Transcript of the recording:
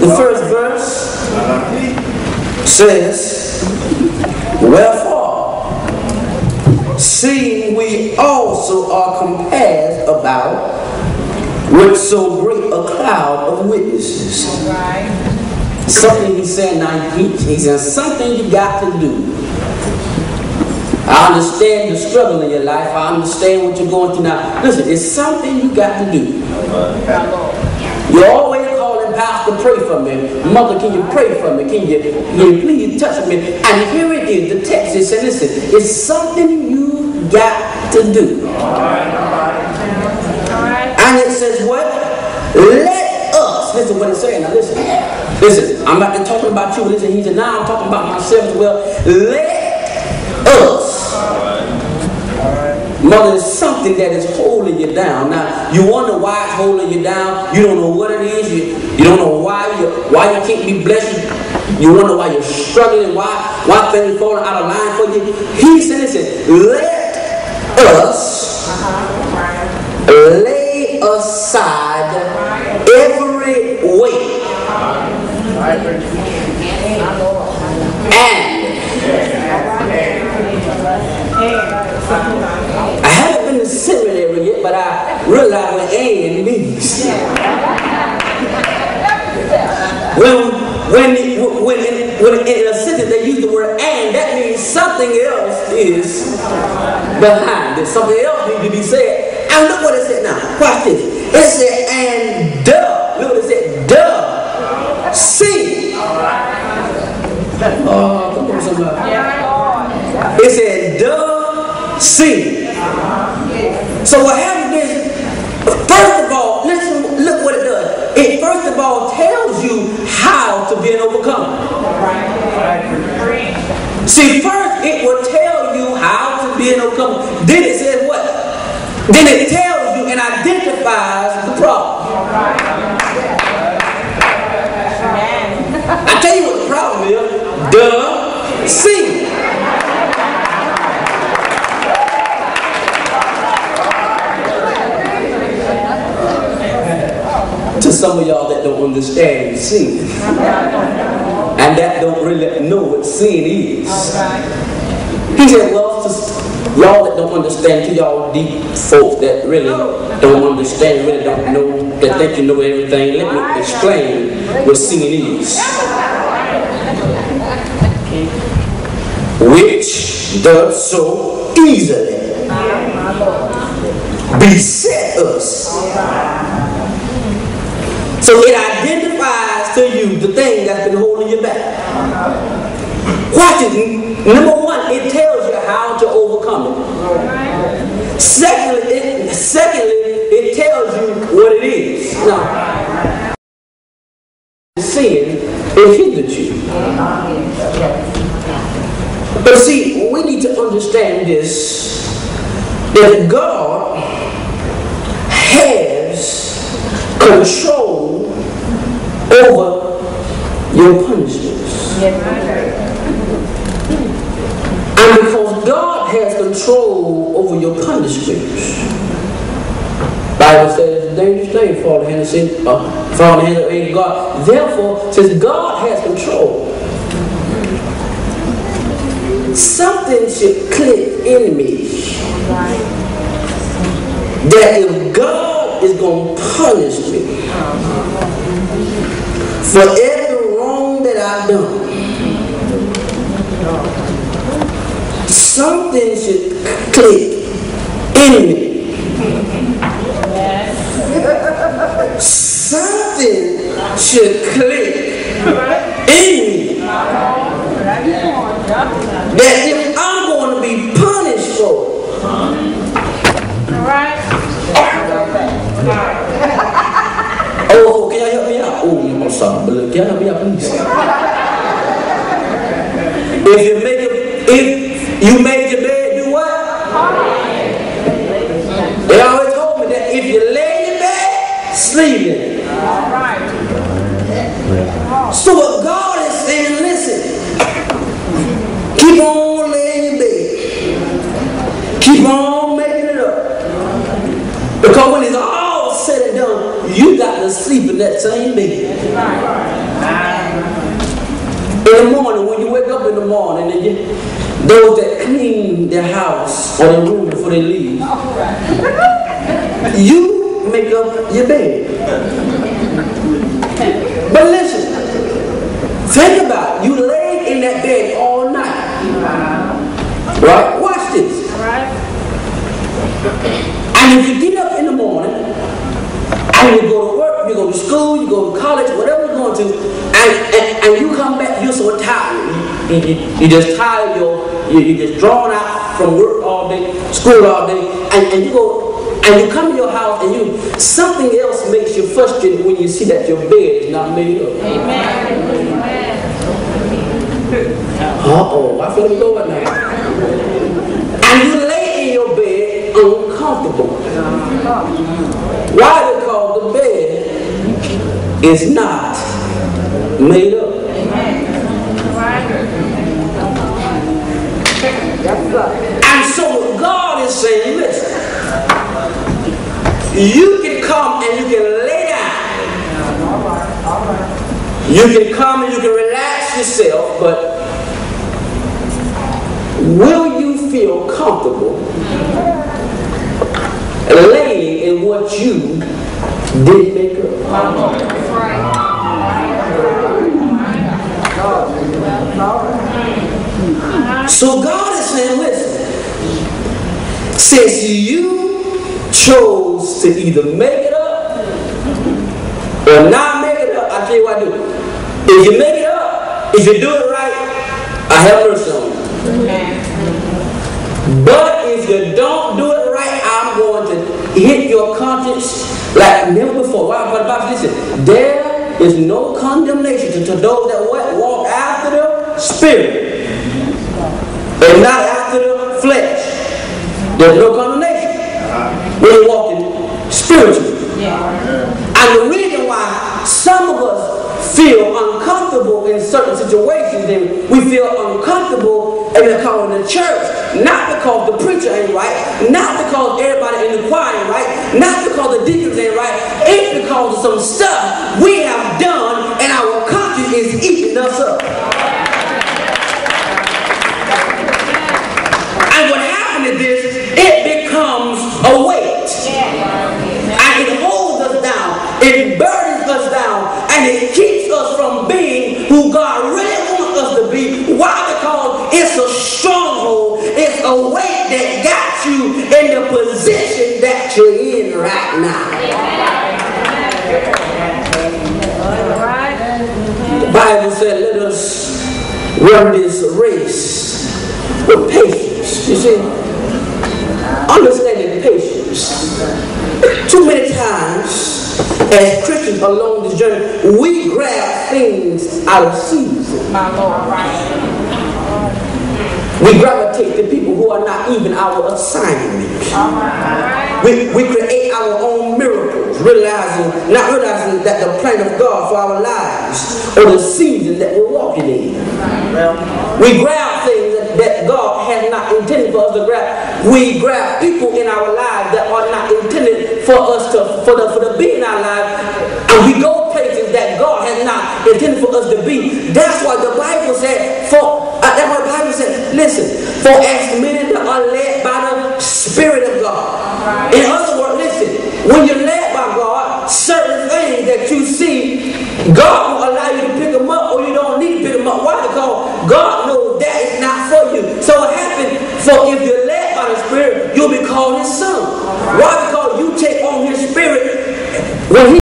The first verse says, wherefore, seeing we also are compassed about with so great a cloud of witnesses. Something he said now, he said, something you got to do. I understand the struggle in your life. I understand what you're going through now. Listen, it's something you got to do. You're always calling Pastor, pray for me. Mother, can you pray for me? Can you please touch me? And here it is, the text is saying, listen, it's something you got to do. And it says what? Let us, listen what it's saying. Now listen, I'm not talking about you. Listen, he said, now I'm talking about myself as well. Let us. Mother, is something that is holding you down. Now, you wonder why it's holding you down. You don't know what it is. You don't know why you can't be blessed. You wonder why you're struggling, why things are falling out of line for you. He said, listen, let us lay aside every weight and I haven't been to seminary yet, but I realize what "and" means. When in a sentence they use the word "and," that means something else is behind it. Something else needs to be said. And look what it said now. Watch this. It said, and look what it said. See. Oh, come on, somebody. It said, see. So what happens is, first of all, listen, look what it does. It first of all tells you how to be an overcomer. See, first it will tell you how to be an overcomer. Then it says what? Then it tells you and identifies the problem. I tell you what the problem is. See. To some of y'all that don't understand sin and that don't really know what sin is. He said, well, to y'all that don't understand, to y'all deep folks that really don't understand, really don't know, that think you know everything, let me explain what sin is. Which does so easily beset us. So it identifies to you the thing that's been holding you back. Watch it. Number one, it tells you how to overcome it. Secondly, it tells you what it is. Now, sin, it hinders you. But see, we need to understand this, that God has control over your punishments. And because God has control over your punishments, the Bible says it's a dangerous thing to fall in the hands of God. Therefore, since God has control, something should click in me that if God is going to punish me for every wrong that I've done, something should click in me. Something should click in me that if I'm going to be punished for it, oh, can y'all help me out? Oh, I'm sorry, but look, can y'all help me out, please? If you make your bed, do what? They always told me that if you lay in your bed, sleep in it. So what God is saying, listen, keep on laying in your bed. Keep on making it up. Because when it's all said and done, you got to sleep in that same bed. the morning, when you wake up in the morning, and those that clean their house or their room before they leave, you make up your bed. But listen, think about it. You laid in that bed all night. Right? Watch this. And if you get up in the morning, and you go to work, you go to school, you go to college, whatever you're going to, and you come back, you're so tired. You're just tired, you're just drawn out from work all day, school all day, and you go, and you come to your house, and something else makes you frustrated when you see that your bed is not made up. Amen. Uh-oh, I feel the Lord now. And you lay in your bed uncomfortable. Why? Because the bed is not made up. And so what God is saying, listen, you can come and you can lay down. You can come and you can relax yourself, but will you feel comfortable laying in what you didn't make up? So God is saying, listen, since you chose to either make it up or not make it up, I'll tell you what I do. If you make it up, if you do it right, I have mercy on you. But if you don't do it right, I'm going to hit your conscience like never before. Why? But listen, there is no condemnation to those that walk after the Spirit and not after the flesh. There's no condemnation when you're walking spiritually. And the reason why some of us feel uncomfortable in certain situations, and we feel uncomfortable in the church, not because the preacher ain't right, not because everybody in the choir ain't right, not because the deacons ain't right, it's because of some stuff we have done and our conscience is eating us up. And what happened is this, it becomes a weight. And it holds us down, it burdens us down, and it keeps us from being who God really wants us to be. Why? Because it's a stronghold, it's a weight that got you in the position that you're in right now. The Bible said, let us run this race with patience. You see, understanding patience. Too many times as Christians along this journey, we grab things out of season. We gravitate to people who are not even our assignment. We create our own miracles, not realizing that the plan of God for our lives or the season that we're walking in. We grab things that God has not intended for us to grab. We grab people in our lives that are not intended for us to be in our lives, and we go places that God has not intended for us to be. That's why the Bible said, listen, for as many that are led by the Spirit of God. In other words, listen, when you're led by God, certain things that you see, God will allow you to pick them up, or you don't need to pick them up. Why? Because God knows that is not for you. So what happens, for if you're led by the Spirit, you'll be called His son. Why? Because you take on His Spirit when He